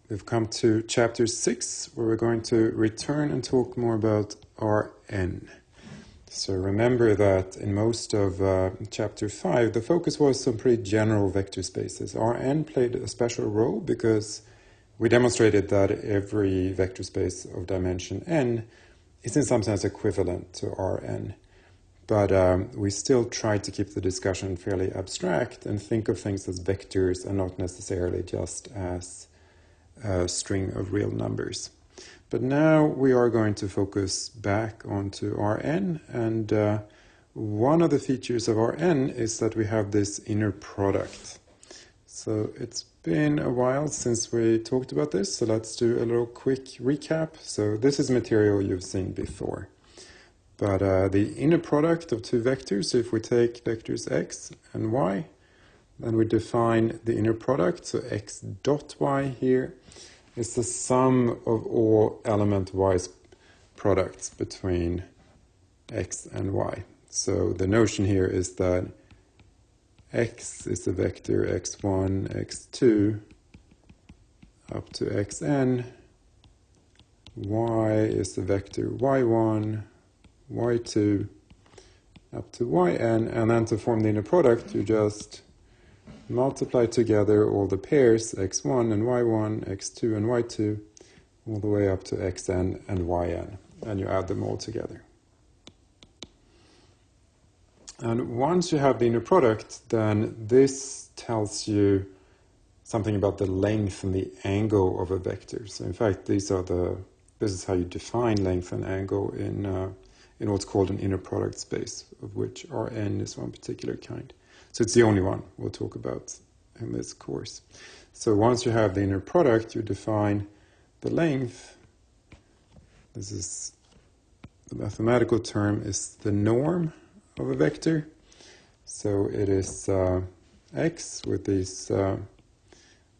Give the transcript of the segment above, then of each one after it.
We've come to chapter 6, where we're going to return and talk more about Rn. So remember that in most of chapter 5, the focus was on pretty general vector spaces. Rn played a special role because we demonstrated that every vector space of dimension n is in some sense equivalent to Rn. But we still try to keep the discussion fairly abstract and think of things as vectors and not necessarily just as a string of real numbers. But now we are going to focus back onto Rn, and one of the features of Rn is that we have this inner product. So it's been a while since we talked about this, so let's do a little quick recap. So this is material you've seen before. But the inner product of two vectors, so if we take vectors x and y, then we define the inner product, so x dot y here is the sum of all element y's products between x and y. So the notion here is that x is the vector x1, x2, up to xn, y is the vector y1, y2, up to yn, and then to form the inner product, you just multiply together all the pairs, x1 and y1, x2 and y2, all the way up to xn and yn, and you add them all together. And once you have the inner product, then this tells you something about the length and the angle of a vector. So in fact, this is how you define length and angle in what's called an inner product space, of which Rn is one particular kind. So it's the only one we'll talk about in this course. So once you have the inner product, you define the length. This is the mathematical term is the norm of a vector. So it is x with these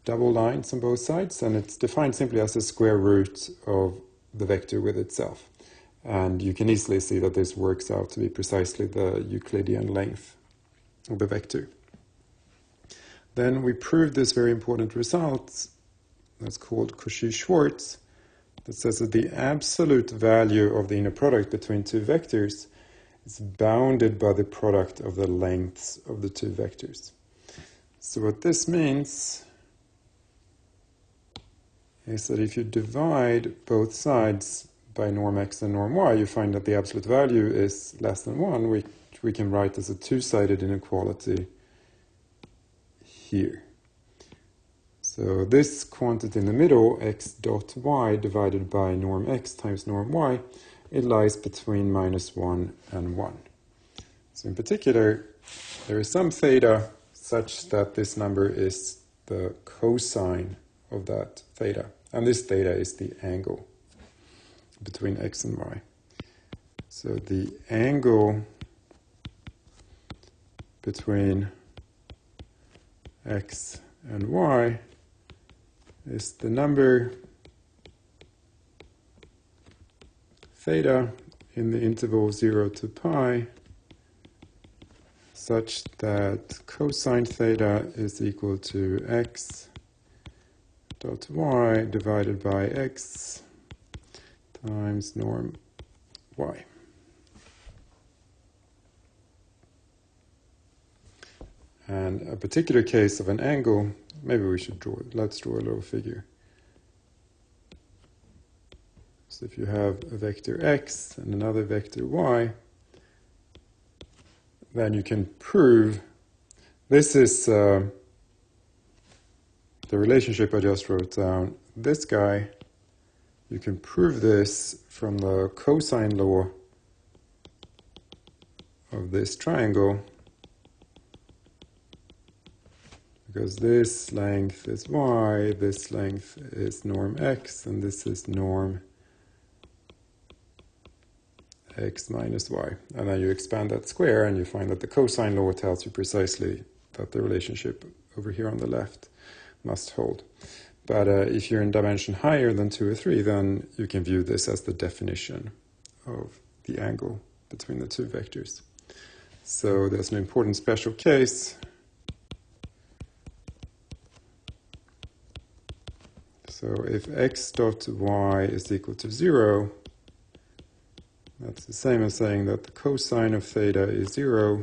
double lines on both sides, and it's defined simply as the square root of the vector with itself. And you can easily see that this works out to be precisely the Euclidean length of the vector. Then we proved this very important result that's called Cauchy-Schwarz, that says that the absolute value of the inner product between two vectors is bounded by the product of the lengths of the two vectors. So what this means is that if you divide both sides by norm x and norm y, you find that the absolute value is less than 1, which we can write as a two-sided inequality here. So this quantity in the middle, x dot y divided by norm x times norm y, it lies between -1 and 1. So in particular, there is some theta such that this number is the cosine of that theta. And this theta is the angle between x and y. So the angle between x and y is the number theta in the interval 0 to pi, such that cosine theta is equal to x dot y divided by x times norm y. And a particular case of an angle, maybe we should let's draw a little figure. So if you have a vector x and another vector y, then you can prove, this is the relationship I just wrote down. This guy, you can prove this from the cosine law of this triangle, because this length is y, this length is norm x, and this is norm x minus y. And then you expand that square and you find that the cosine law tells you precisely that the relationship over here on the left must hold. But if you're in dimension higher than 2 or 3, then you can view this as the definition of the angle between the two vectors. So there's an important special case. So if x dot y is equal to 0, that's the same as saying that the cosine of theta is 0,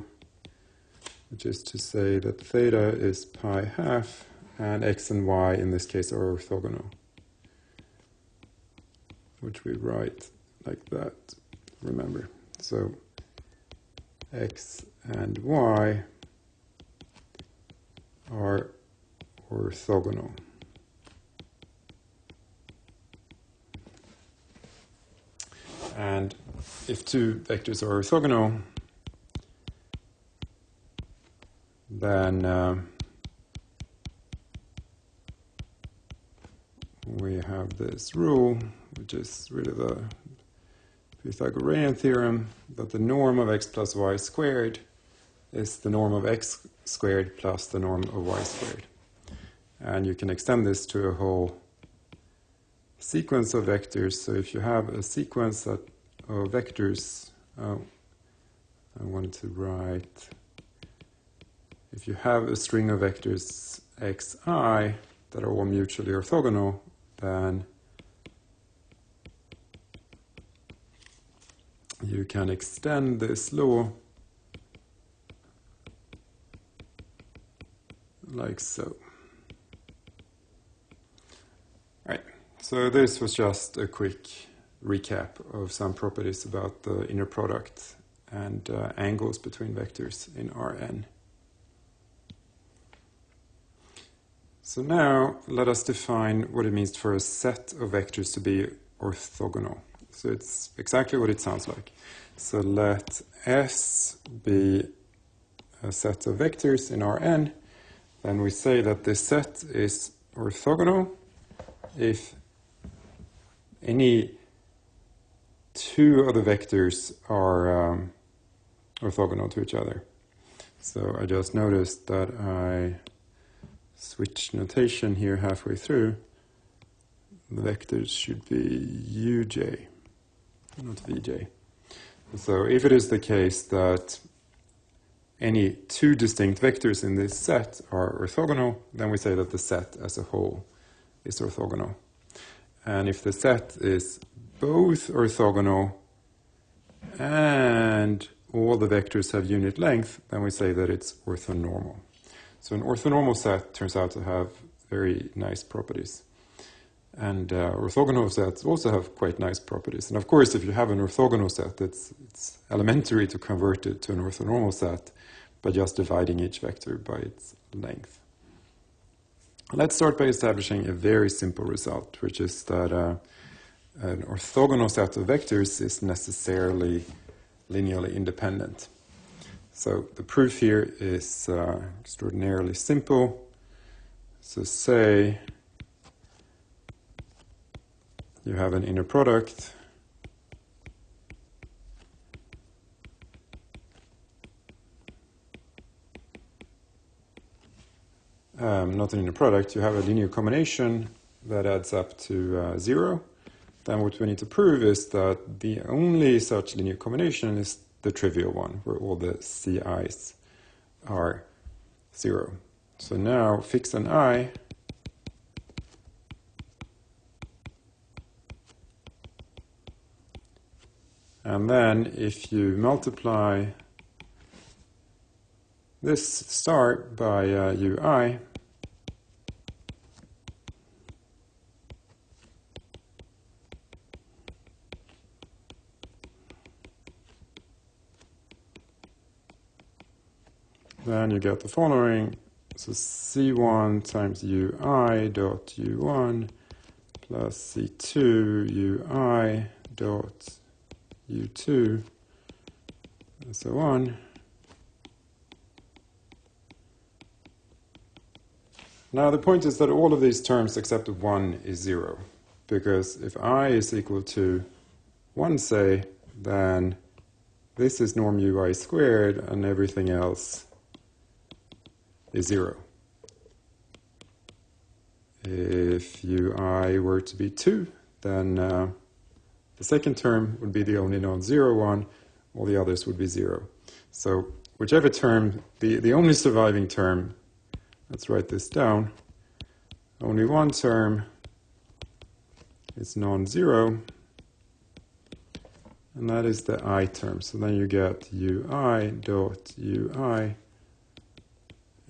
which is to say that theta is pi half, and x and y in this case are orthogonal, which we write like that, remember. So x and y are orthogonal. And if two vectors are orthogonal, then we have this rule, which is really the Pythagorean theorem, that the norm of x plus y squared is the norm of x squared plus the norm of y squared. And you can extend this to a whole sequence of vectors. So if you have a sequence of vectors, I wanted to write, if you have a string of vectors xi that are all mutually orthogonal, then you can extend this law like so. Right. So this was just a quick recap of some properties about the inner product and angles between vectors in Rn. So now let us define what it means for a set of vectors to be orthogonal. So it's exactly what it sounds like. So let S be a set of vectors in Rn. Then we say that this set is orthogonal if any two of the vectors are orthogonal to each other. So I just noticed that I switched notation here halfway through. The vectors should be uj, not vj. So if it is the case that any two distinct vectors in this set are orthogonal, then we say that the set as a whole is orthogonal. And if the set is both orthogonal and all the vectors have unit length, then we say that it's orthonormal. So an orthonormal set turns out to have very nice properties. And orthogonal sets also have quite nice properties. And of course, if you have an orthogonal set, it's elementary to convert it to an orthonormal set by just dividing each vector by its length. Let's start by establishing a very simple result, which is that an orthogonal set of vectors is necessarily linearly independent. So the proof here is extraordinarily simple. So say you have an inner product not an inner product, you have a linear combination that adds up to 0. Then what we need to prove is that the only such linear combination is the trivial one, where all the CI's are 0. So now fix an I and then if you multiply this star by ui, then you get the following. So C1 times ui dot u1 plus C2 ui dot u2 and so on. Now the point is that all of these terms except 1 is 0, because if I is equal to 1, say, then this is norm ui squared and everything else is 0. If ui were to be 2, then the second term would be the only non-zero one, all the others would be 0. So whichever term, the only surviving term, let's write this down, only one term is non-zero, and that is the I term. So then you get ui dot ui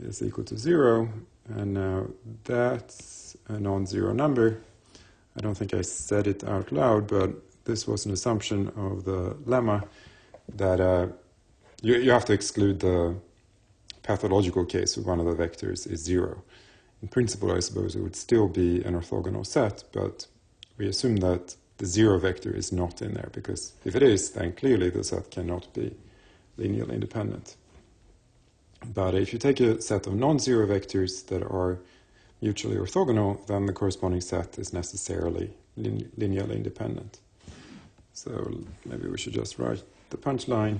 is equal to 0, and now that's a non-zero number. I don't think I said it out loud, but this was an assumption of the lemma that you have to exclude the pathological case where one of the vectors is 0. In principle, I suppose it would still be an orthogonal set, but we assume that the 0 vector is not in there, because if it is, then clearly the set cannot be linearly independent. But if you take a set of non-zero vectors that are mutually orthogonal, then the corresponding set is necessarily linearly independent. So maybe we should just write the punchline.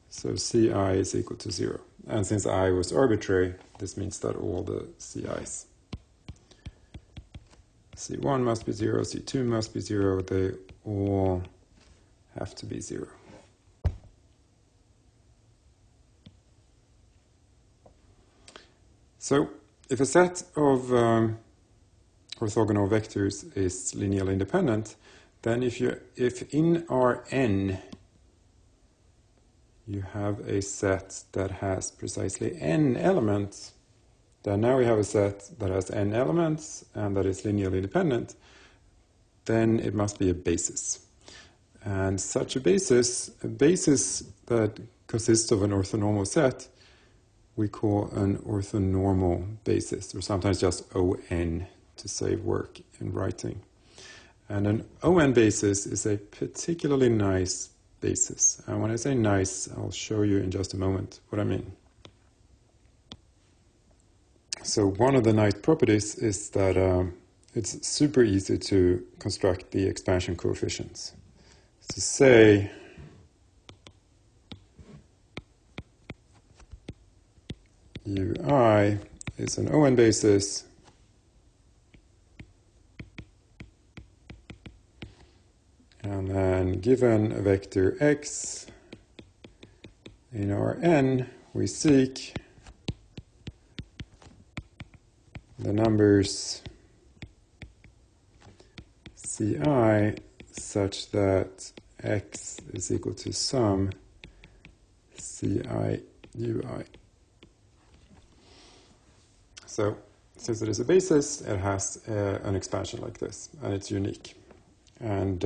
So Ci is equal to 0. And since I was arbitrary, this means that all the Ci's, C1 must be 0, C2 must be 0, they all have to be 0. So if a set of orthogonal vectors is linearly independent, then if in Rn you have a set that has precisely n elements, then now we have a set that has n elements and that is linearly independent, then it must be a basis. And such a basis that consists of an orthonormal set, we call an orthonormal basis, or sometimes just ON to save work in writing. And an ON basis is a particularly nice basis. And when I say nice, I'll show you in just a moment what I mean. So one of the nice properties is that it's super easy to construct the expansion coefficients. So say ui is an ON basis and then given a vector x in Rn, we seek the numbers Ci such that x is equal to sum Ci ui. So, since it is a basis, it has an expansion like this, and it's unique. And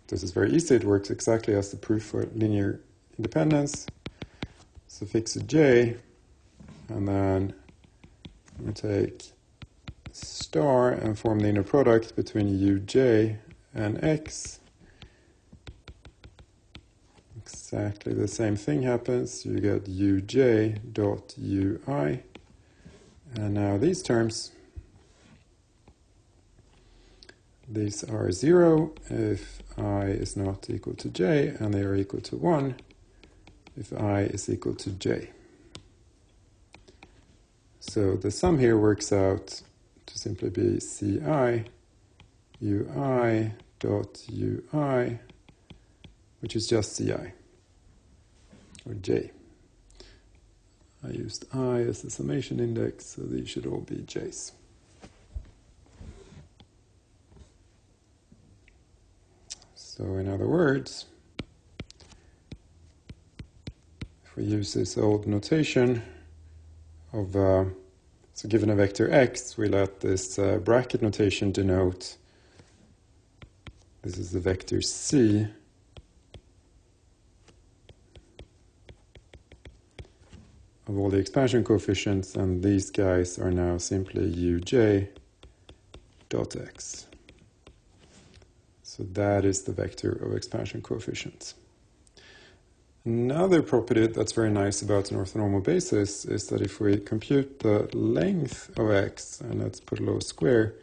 this is very easy. It works exactly as the proof for linear independence. So fix a j, and then we take star and form the inner product between uj and x. Exactly the same thing happens. You get uj dot ui. And now these terms, these are 0 if I is not equal to j, and they are equal to 1 if I is equal to j. So the sum here works out to simply be Ci ui dot ui, which is just Ci, or j. I used I as the summation index, so these should all be j's. So in other words, if we use this old notation of, so given a vector x, we let this bracket notation denote, this is the vector c, of all the expansion coefficients, and these guys are now simply uj dot x. So that is the vector of expansion coefficients. Another property that's very nice about an orthonormal basis is that if we compute the length of x, and let's put a little square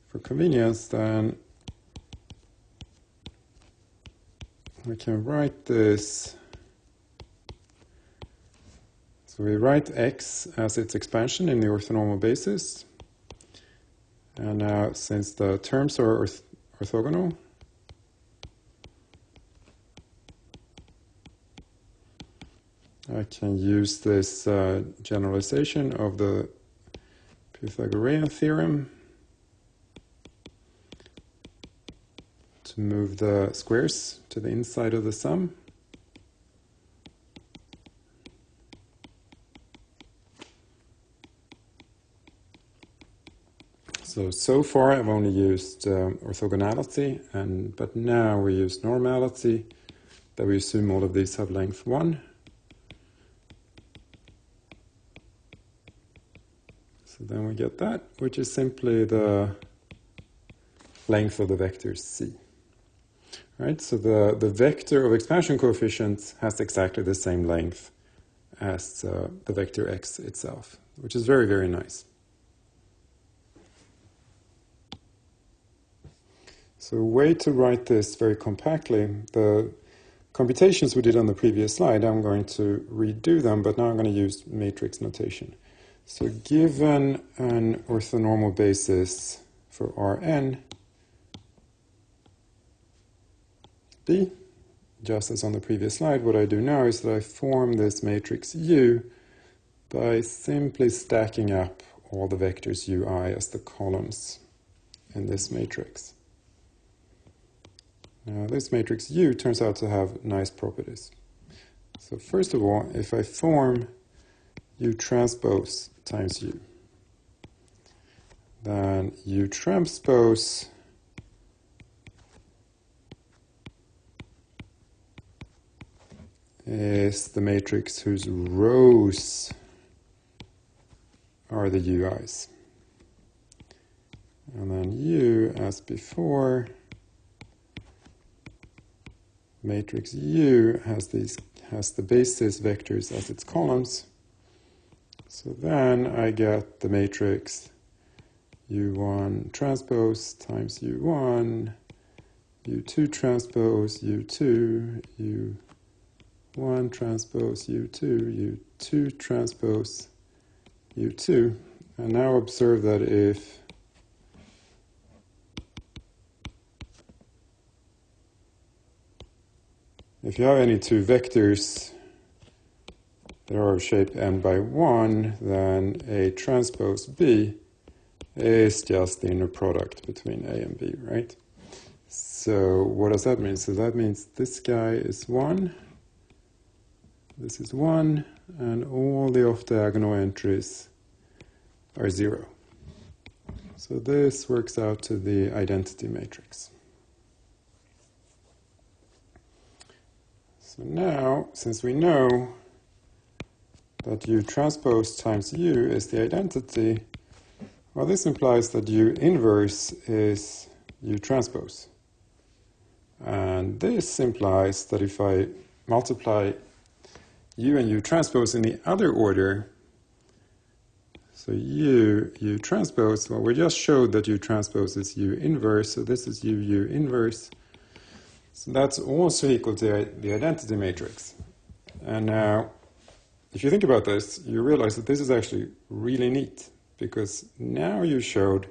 for convenience, then we can write this. So we write x as its expansion in the orthonormal basis. And now, since the terms are orthogonal, I can use this generalization of the Pythagorean theorem to move the squares to the inside of the sum. So far I've only used orthogonality, but now we use normality, that we assume all of these have length 1. So then we get that, which is simply the length of the vector C. Right? So the vector of expansion coefficients has exactly the same length as the vector x itself, which is very, very nice. So a way to write this very compactly, the computations we did on the previous slide, I'm going to redo them, but now I'm going to use matrix notation. So given an orthonormal basis for Rn, D, just as on the previous slide, what I do now is that I form this matrix U by simply stacking up all the vectors Ui as the columns in this matrix. Now this matrix U turns out to have nice properties. So first of all, if I form U transpose times U, then U transpose is the matrix whose rows are the UIs. And then U, as before, matrix U has the basis vectors as its columns. So then I get the matrix U1 transpose times U1, U2 transpose U2, U1 transpose U2, U2 transpose U2. And now observe that if you have any two vectors that are of shape n by 1, then A transpose B is just the inner product between A and B, right? So what does that mean? So that means this guy is 1, this is 1, and all the off-diagonal entries are 0. So this works out to the identity matrix. So now, since we know that U transpose times U is the identity, well, this implies that U inverse is U transpose. And this implies that if I multiply U and U transpose in the other order, so U transpose, well, we just showed that U transpose is U inverse, so this is U inverse. So that's also equal to the identity matrix. And now, if you think about this, you realize that this is actually really neat, because now you showed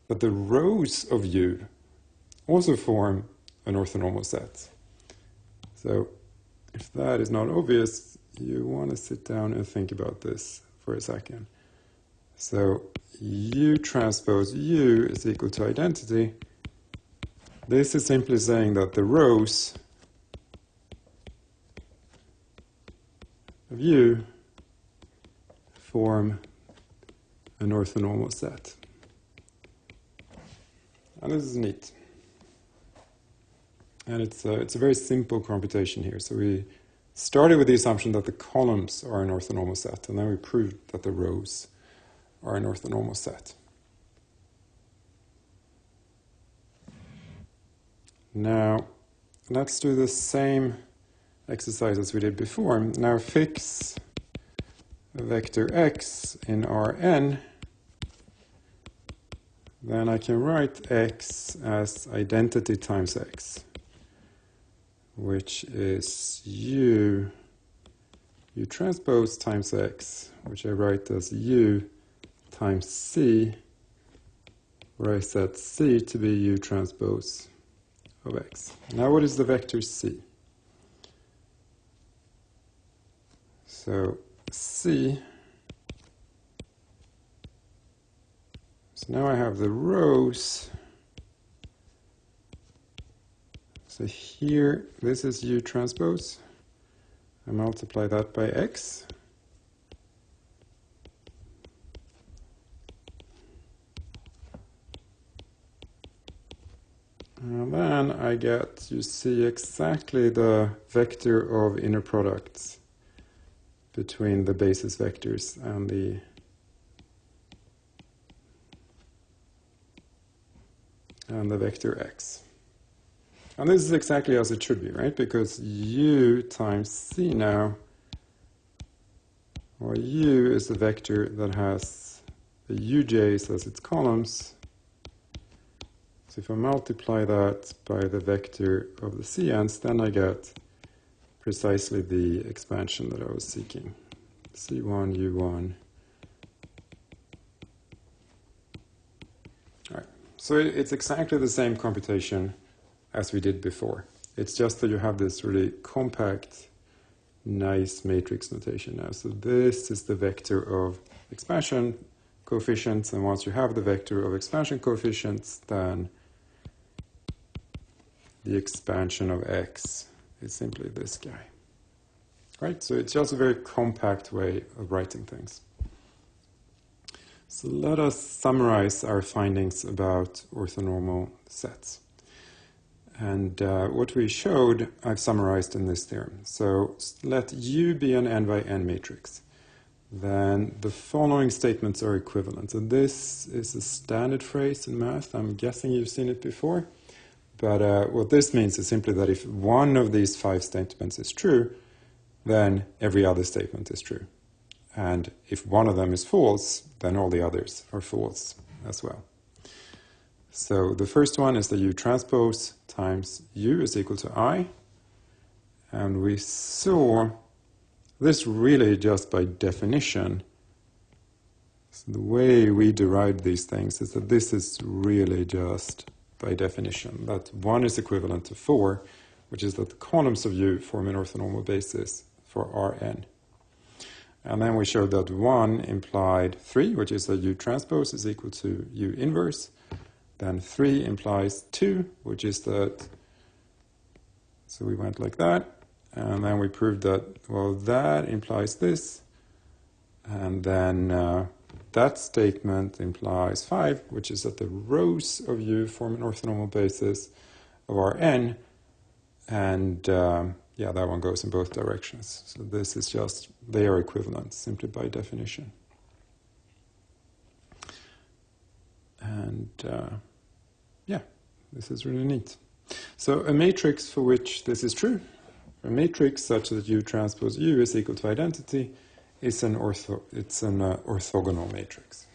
that the rows of U also form an orthonormal set. So if that is not obvious, you want to sit down and think about this for a second. So U transpose U is equal to identity. This is simply saying that the rows of U form an orthonormal set. And this is neat. And it's a very simple computation here. So we started with the assumption that the columns are an orthonormal set, and then we proved that the rows are an orthonormal set. Now, let's do the same exercise as we did before. Now fix a vector x in Rn. Then I can write x as identity times x, which is U transpose times x, which I write as U times C, where I set C to be U transpose of x. Now what is the vector C? So C, so now I have the rows So here, this is U transpose. I multiply that by X. And then I get, you see exactly the vector of inner products between the basis vectors and the vector x. And this is exactly as it should be, right? Because u times c now, or u is the vector that has the uj's as its columns. So if I multiply that by the vector of the cn's, then I get precisely the expansion that I was seeking. C1, U1. All right. So it's exactly the same computation as we did before. It's just that you have this really compact, nice matrix notation now. So this is the vector of expansion coefficients, and once you have the vector of expansion coefficients, then the expansion of x is simply this guy. Right? So it's just a very compact way of writing things. So let us summarize our findings about orthonormal sets. And what we showed, I've summarized in this theorem. So let U be an n by n matrix. Then the following statements are equivalent. So this is a standard phrase in math. I'm guessing you've seen it before. But what this means is simply that if one of these 5 statements is true, then every other statement is true. And if one of them is false, then all the others are false as well. So the first one is the U transpose times U is equal to I. And we saw this really just by definition. So the way we derived these things is that this is really just by definition. That 1 is equivalent to 4, which is that the columns of U form an orthonormal basis for Rn. And then we showed that 1 implied 3, which is that U transpose is equal to U inverse. Then 3 implies 2, which is that, so we went like that, and then we proved that, well, that implies this, and then that statement implies 5, which is that the rows of U form an orthonormal basis of Rn, and yeah, that one goes in both directions. So this is just, they are equivalent, simply by definition. And yeah, this is really neat. So a matrix for which this is true, a matrix such that U transpose U is equal to identity, is an orthogonal matrix.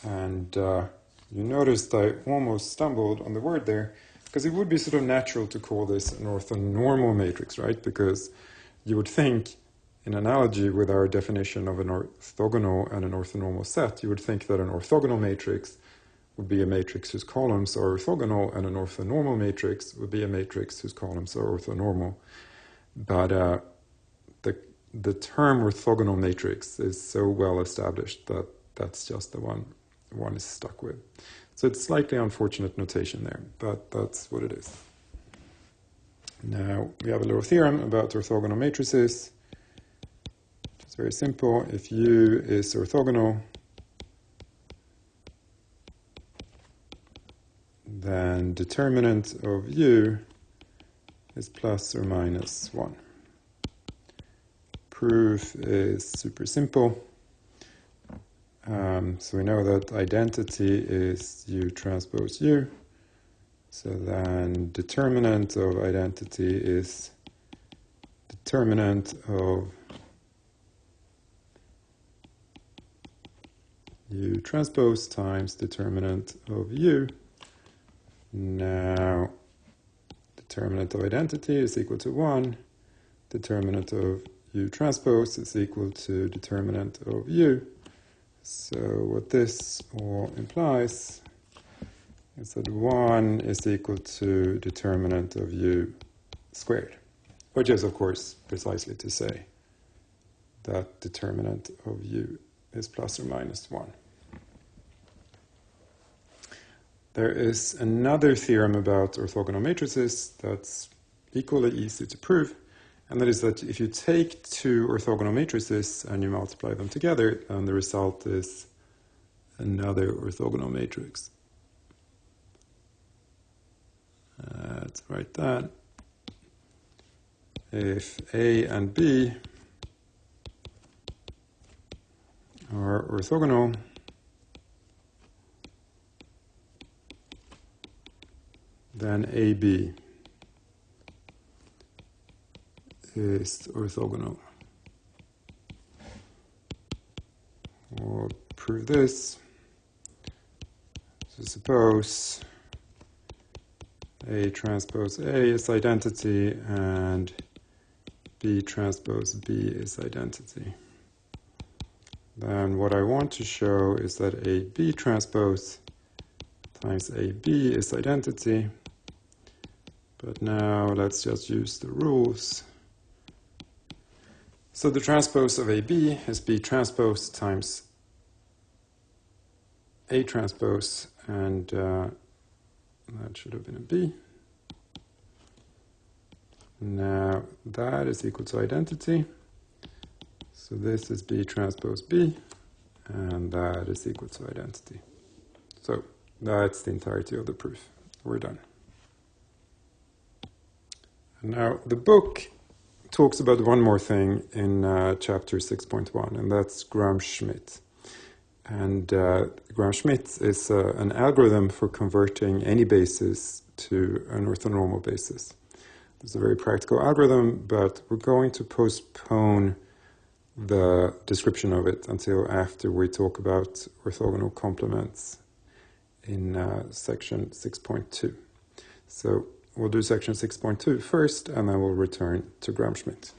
And you noticed I almost stumbled on the word there, because it would be sort of natural to call this an orthonormal matrix, right? Because you would think, in analogy with our definition of an orthogonal and an orthonormal set, you would think that an orthogonal matrix would be a matrix whose columns are orthogonal, and an orthonormal matrix would be a matrix whose columns are orthonormal. But the term orthogonal matrix is so well established that that's just the one is stuck with. So it's slightly unfortunate notation there, but that's what it is. Now we have a little theorem about orthogonal matrices. It's very simple. If U is orthogonal, then determinant of U is plus or minus 1. Proof is super simple. So we know that identity is U transpose U. So then determinant of identity is determinant of U transpose times determinant of U. Now, determinant of identity is equal to 1. Determinant of U transpose is equal to determinant of U. So what this all implies is that 1 is equal to determinant of U squared, which is, of course, precisely to say that determinant of U is plus or minus 1. There is another theorem about orthogonal matrices that's equally easy to prove, and that is that if you take two orthogonal matrices and you multiply them together, then the result is another orthogonal matrix. Let's write that. If A and B are orthogonal, then AB is orthogonal. We'll prove this. So suppose A transpose A is identity and B transpose B is identity. Then what I want to show is that AB transpose times AB is identity. But now let's just use the rules. So the transpose of AB is B transpose times A transpose, and that should have been a B. Now that is equal to identity. So this is B transpose B, and that is equal to identity. So that's the entirety of the proof. We're done. Now the book talks about one more thing in chapter 6.1, and that's Gram-Schmidt. And Gram-Schmidt is an algorithm for converting any basis to an orthonormal basis. It's a very practical algorithm, but we're going to postpone the description of it until after we talk about orthogonal complements in section 6.2. So we'll do section 6.2 first, and then we'll return to Gram-Schmidt.